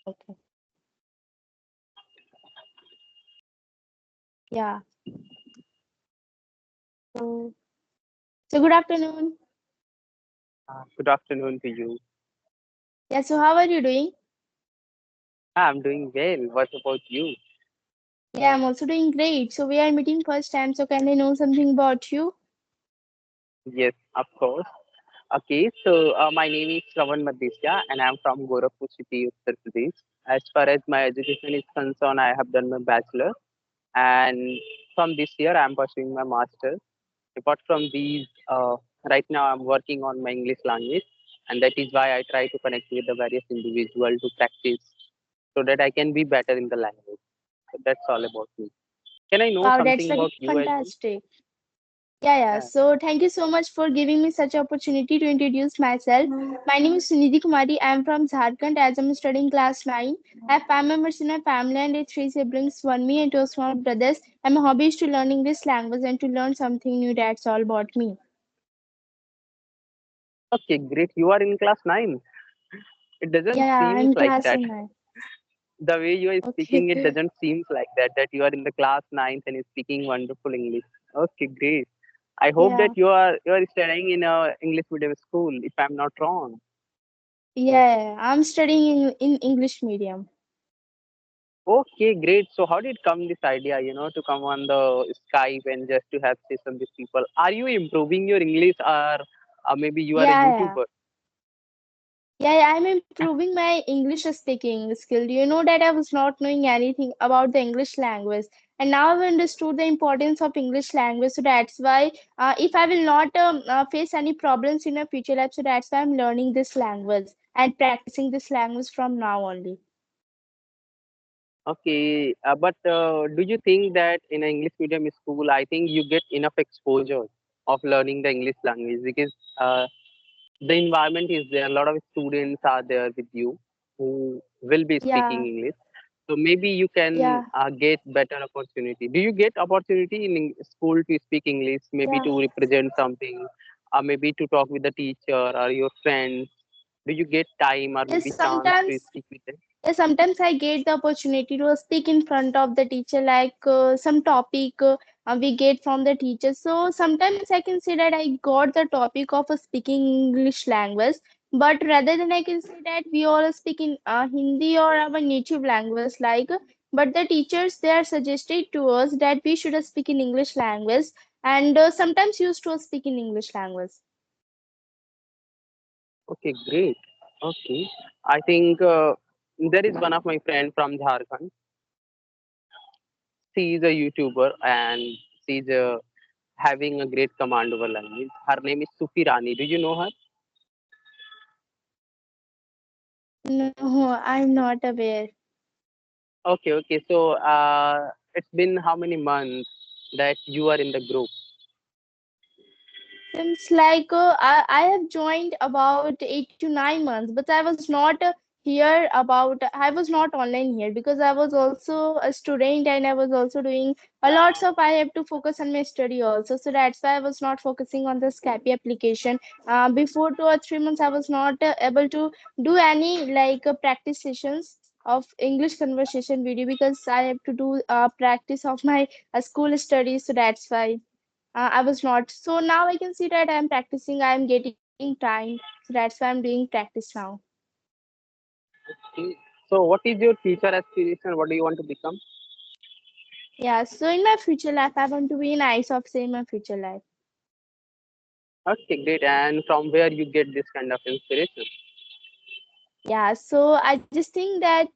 Okay. Yeah. So, so good afternoon. Good afternoon to you. Yeah. So how are you doing? I'm doing well. What about you? Yeah, I'm also doing great. So we are meeting first time. So can I know something about you? Yes, of course. Okay, so my name is Shravan Madisya and I'm from Gorakhpur city, Uttar Pradesh. As far as my education is concerned, I have done my bachelor and from this year I'm pursuing my master's. Apart from these, right now I'm working on my English language and that is why I try to connect with the various individuals to practice so that I can be better in the language. So that's all about me. Can I know Wow, that's something very about you as well? fantastic. Yeah, yeah. Yeah. So thank you so much for giving me such opportunity to introduce myself. My name is Sunidhi Kumari. I am from Jharkhand as I'm studying class 9. I have 5 members in my family and three siblings, one me and two small brothers. I'm a hobbyist to learning this language and to learn something new. That's all about me. Okay, great. You are in class 9. It doesn't Yeah, yeah, seem I'm like class that. 9. The way you are Okay. speaking, it doesn't seem like that, that you are in the class 9th and is speaking wonderful English. Okay, great. I hope that Yeah, you are studying in a English medium school, if I'm not wrong. yeah. I'm studying in English medium. Okay, great. So how did come this idea, to come on the Skype and just to have session with people? Are you improving your English or maybe you are a Yeah, yeah. YouTuber? Yeah, I'm improving my English speaking skill. You know that I was not knowing anything about the English language, and now I've understood the importance of English language. So that's why, if I will not face any problems in a future life, so that's why I'm learning this language and practicing this language from now only. Okay, but do you think that in an English medium school, I think you get enough exposure of learning the English language because the environment is there. A lot of students are there with you who will be speaking Yeah, English. So maybe you can yeah, get better opportunity. Do you get opportunity in school to speak English? Maybe yeah. to represent something, or maybe to talk with the teacher or your friends. Do you get time or Yes, maybe chance to sometimes. speak with them? Yeah, sometimes I get the opportunity to speak in front of the teacher, like some topic we get from the teacher. So sometimes I can say that I got the topic of speaking English language, but rather than I can say that we all speak in Hindi or our native language, like. But the teachers they are suggested to us that we should speak in English language, and sometimes used to speak in English language. Okay, great. Okay, I think there is one of my friend from Jharkhand. She is a YouTuber and she's having a great command over language. Her name is Sufi Rani. Do you know her? No, I'm not aware. Okay, okay. So it's been how many months that you are in the group? Seems like I have joined about 8 to 9 months, but I was not here about, I was not online here because I was also a student and I was also doing a lots of, I have to focus on my study also. So that's why I was not focusing on the Skype application. Before 2 or 3 months, I was not able to do any like practice sessions of English conversation video because I have to do practice of my school studies. So that's why. I was not. So now I can see that I'm practicing, I'm getting time. So that's why I'm doing practice now. Okay. So what is your future aspiration? What do you want to become? Yeah, so in my future life, I want to be an ICE officer in my future life. Okay, great. And from where you get this kind of inspiration? Yeah, so I just think that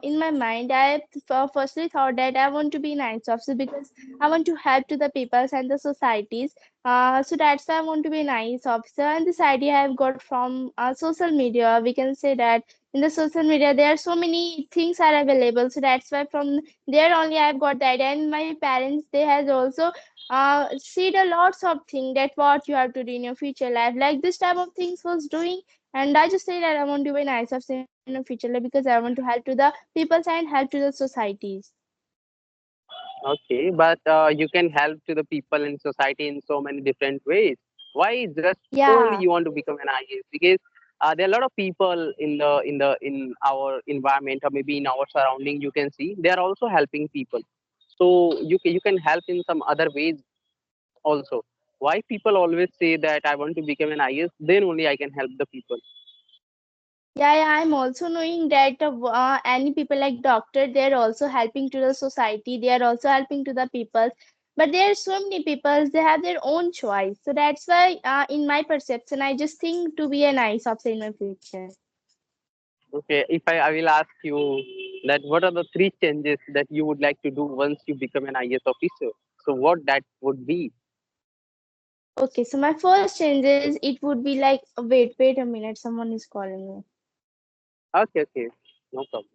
in my mind, I firstly thought that I want to be an ICE officer because I want to help to the peoples and the societies. So that's why I want to be an ICE officer. And this idea I have got from social media. We can say that in the social media, there are so many things are available. So that's why from there only I've got that. And my parents, they has also said a lots of things that what you have to do in your future life. Like this type of things was doing and I just say that I want to be nice of in the future like, because I want to help to the people and help to the societies. Okay, but you can help to the people in society in so many different ways. Why just solely Yeah, you want to become an IAS? Because There are a lot of people in our environment or maybe in our surrounding. You can see they are also helping people. So you can help in some other ways also. Why people always say that I want to become an IS, then only I can help the people. Yeah, I'm also knowing that any people like doctor, they're also helping to the society. They are also helping to the people. But there are so many people, they have their own choice. So that's why, in my perception, I just think to be a nice officer in my future. Okay, if I will ask you that what are the three changes that you would like to do once you become an IS officer? So what that would be? Okay, so my first change is it would be like, wait a minute, someone is calling me. Okay, okay, no problem.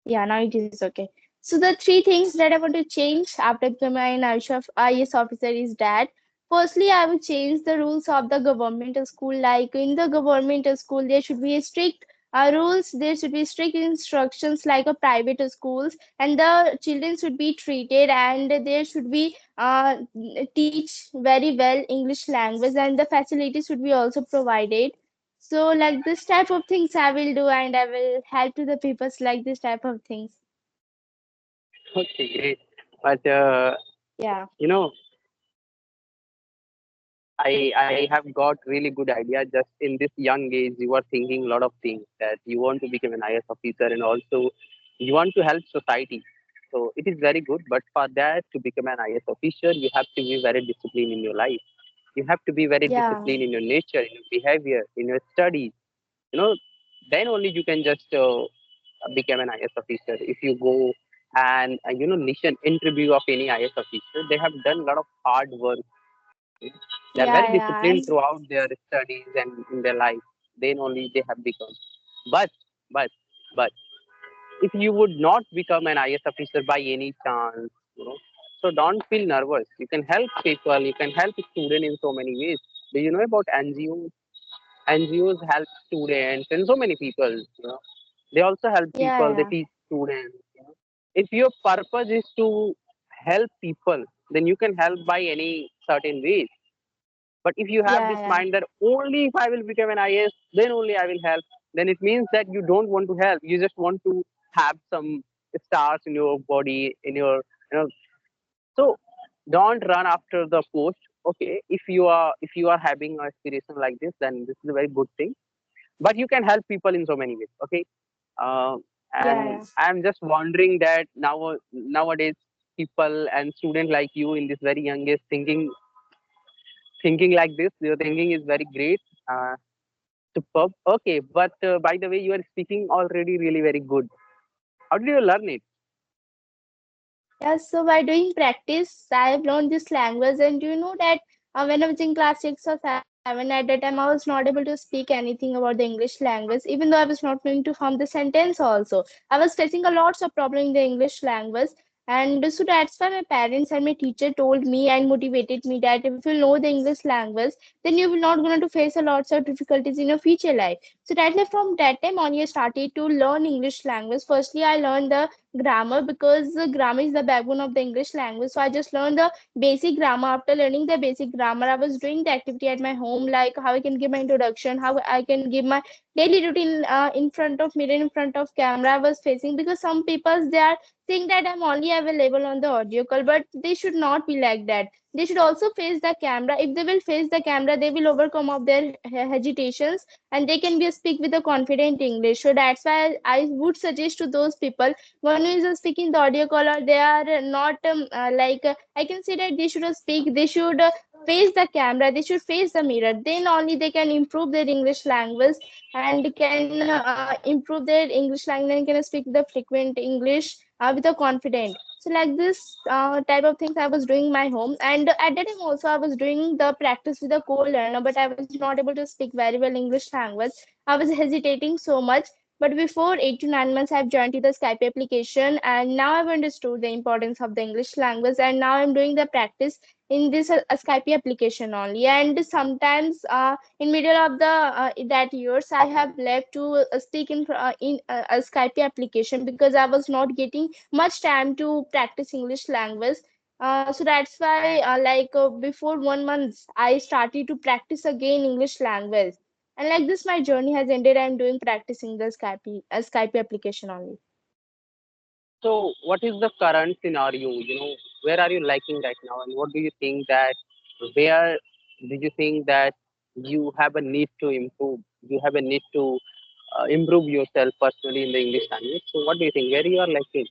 Yeah, now it is okay. So the three things that I want to change after becoming an IAS officer is that firstly, I will change the rules of the government school. Like in the government school, there should be a strict rules. There should be strict instructions like a private schools, and the children should be treated, and there should be teach very well English language, and the facilities should be also provided. So like this type of things I will do, and I will help to the people like this type of things. Okay, great. But Yeah, you know, I have got really good idea. Just in this young age, you are thinking a lot of things that you want to become an IS officer and also you want to help society. So it is very good. But for that to become an IS officer, you have to be very disciplined in your life. You have to be very yeah, disciplined in your nature, in your behavior, in your studies. You know, then only you can just become an IS officer. If you go and listen interview of any IS officer, they have done a lot of hard work. They are very yeah, disciplined throughout their studies and in their life. Then only they have become. But, but, but, if you would not become an IS officer by any chance, so don't feel nervous. You can help people. You can help students in so many ways. Do you know about NGOs? NGOs help students and so many people. They also help yeah, people. They yeah, teach students. If your purpose is to help people, then you can help by any certain ways. But if you have yeah, this yeah, mind that only if I will become an IS, then only I will help, then it means that you don't want to help. You just want to have some stars in your body, in your, you know. So don't run after the post. Okay, if you are having an aspiration like this, then this is a very good thing. But you can help people in so many ways. Okay, uh, yeah, and yeah. I'm just wondering that nowadays people and students like you in this very young age thinking like this. Your thinking is very great. Superb. Okay, but by the way, you are speaking already really very good. How did you learn it? Yeah, so by doing practice, I have learned this language. And do you know that when I was in class 6 or 7, at that time, I was not able to speak anything about the English language, even though I was not going to form the sentence also. I was facing a lots of problem in the English language. And so that's why my parents and my teacher told me and motivated me that if you know the English language, then you will not going to face a lots of difficulties in your future life. So that's why from that time on, I started to learn English language. Firstly, I learned the grammar because the grammar is the backbone of the English language. So I just learned the basic grammar. After learning the basic grammar, I was doing the activity at my home, like how I can give my introduction, how I can give my daily routine in front of mirror, in front of camera. I was facing because some people they are think that I'm only available on the audio call, but they should not be like that. They should also face the camera. If they will face the camera, they will overcome of their hesitations, and they can be speak with a confident English. So that's why I would suggest to those people one who is speaking the audio call, or they are not I can say that they should speak, they should face the camera, they should face the mirror, then only they can improve their English language and can improve their English language and can speak the frequent English with a confident. So like this type of things I was doing my home, and at that time also I was doing the practice with a co-learner, but I was not able to speak very well English language. I was hesitating so much, but before 8 to 9 months, I've joined to the Skype application, and now I've understood the importance of the English language, and now I'm doing the practice in this Skype application only. And sometimes, in middle of the that years, I have left to speak in a Skype application because I was not getting much time to practice English language. So that's why, before 1 month, I started to practice again English language. And like this, my journey has ended. I'm doing practicing the Skype application only. So, what is the current scenario? Where are you liking right now, and what do you think that where do you think that you have a need to improve? You have a need to improve yourself personally in the English language. So, what do you think? Where you are liking?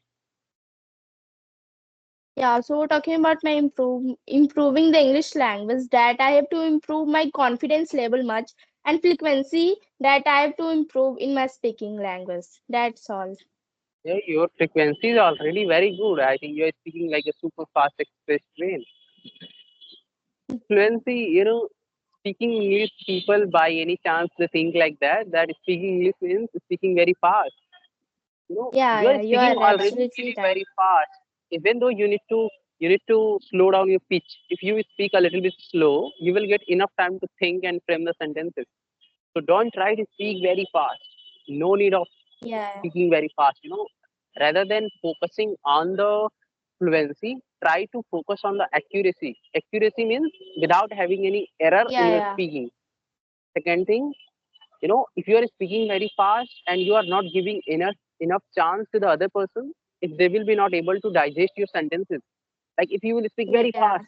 Yeah, so talking about my improving the English language, that I have to improve my confidence level much and frequency that I have to improve in my speaking language. That's all. Yeah, your frequency is already very good. I think you are speaking like a super fast express train. Fluency, speaking English, people by any chance they think like that speaking English means speaking very fast. Yeah, You are yeah, you speaking are already absolutely really right. very fast. Even though you need to slow down your pitch. If you speak a little bit slow, you will get enough time to think and frame the sentences. So don't try to speak very fast. No need of Yeah, speaking very fast. Rather than focusing on the fluency, try to focus on the accuracy. Accuracy means without having any error in yeah, your yeah, speaking. Second thing, if you are speaking very fast and you are not giving enough chance to the other person, if they will be not able to digest your sentences. Like if you will speak very yeah, fast,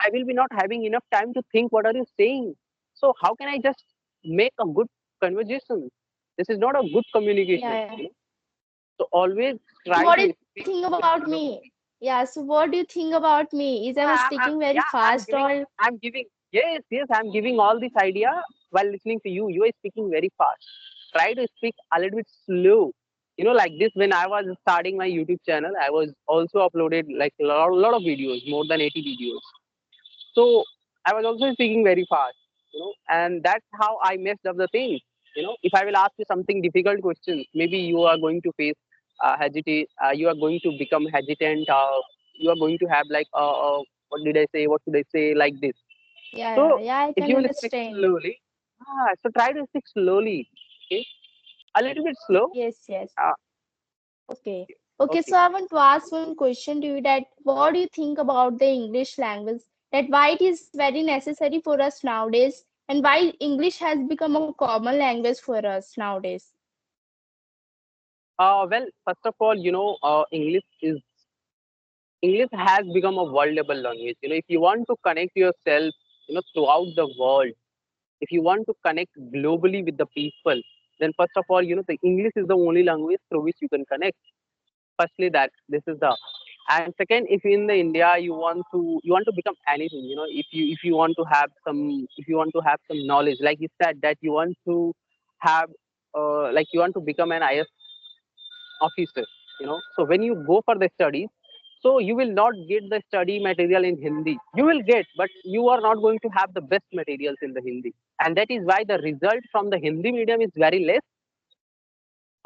I will be not having enough time to think what are you saying. So how can I just make a good conversation? This is not a good communication. yeah, yeah. So always So try what do to you think speak about me? slowly. Yeah, so what do you think about me? Is I'm speaking very Yeah, fast or I'm giving, yes, I'm giving all this idea while listening to you. You are speaking very fast. Try to speak a little bit slow. Like this, when I was starting my YouTube channel, I was also uploaded like lot of videos, more than 80 videos. So I was also speaking very fast, and that's how I messed up the thing. If I will ask you something difficult questions, maybe you are going to face hesitate, you are going to become hesitant, you are going to have like, what did I say? What should I say? Like this. yeah, yeah, So yeah, I if can you will speak understand. slowly, so try to speak slowly, okay? A little bit slow. Yes, yes. Uh, Okay. Okay, okay. so I want to ask one question to you that what do you think about the English language? That why it is very necessary for us nowadays and why English has become a common language for us nowadays? Well, first of all, English has become a worldable language. If you want to connect yourself, throughout the world, if you want to connect globally with the people, then first of all, the English is the only language through which you can connect. Firstly, that this is the, and second, if in the India you want to become anything, if you want to have some knowledge, like you said that you want to have, like you want to become an IS officer. So when you go for the studies, so you will not get the study material in Hindi. You will get, but you are not going to have the best materials in the Hindi, and that is why the result from the Hindi medium is very less.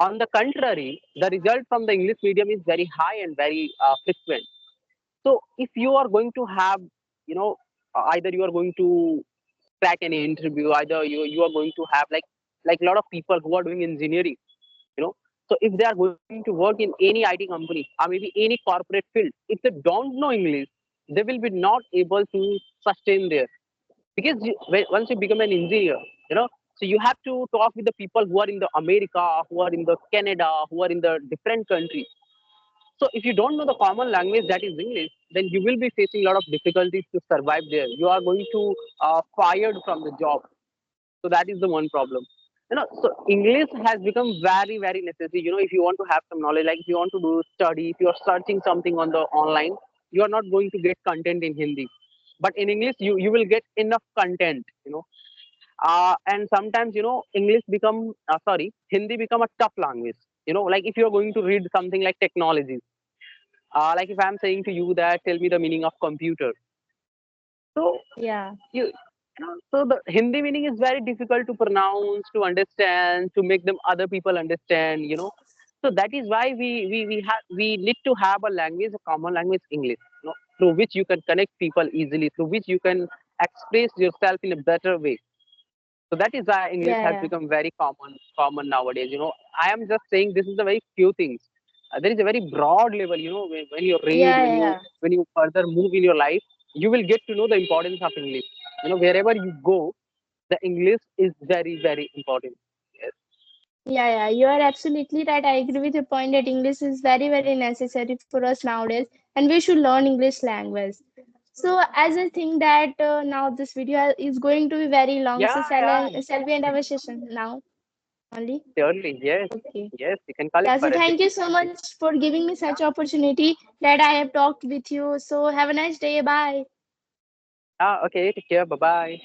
On the contrary, the result from the English medium is very high and very frequent. So if you are going to have, either you are going to crack any interview, either you are going to have like a lot of people who are doing engineering, you know so if they are going to work in any IT company or maybe any corporate field, if they don't know English, they will be not able to sustain there. Because once you become an engineer, you know so you have to talk with the people who are in the America, who are in the Canada, who are in the different countries. So if you don't know the common language that is English, then you will be facing a lot of difficulties to survive there. You are going to fired from the job. So that is the one problem. So English has become very, very necessary. If you want to have some knowledge, like if you want to do study, if you are searching something on the online, you are not going to get content in Hindi. But in English, you will get enough content. And sometimes, English become, Hindi become a tough language. Like if you are going to read something like technology, like if I'm saying to you that tell me the meaning of computer. So Yeah, so the Hindi meaning is very difficult to pronounce, to understand, to make them other people understand. So that is why we need to have a language, a common language, English. Through which you can connect people easily, through which you can express yourself in a better way. So that is why English yeah, has yeah. become very common nowadays. I am just saying this is the very few things. There is a very broad level, when you read, Yeah, yeah, when you further move in your life, you will get to know the importance of English. Wherever you go, the English is very, very important. Yes. yeah, yeah. You are absolutely right. I agree with your point that English is very, very necessary for us nowadays, and we should learn English language. So, as I think that now this video is going to be very long, Yeah, so yeah, shall we end our session now only? surely, yes. Okay. Yes, you can call it Yeah, for so a thank you session. so much for giving me such opportunity that I have talked with you. So have a nice day. Bye. Ah, okay, take care. Bye bye.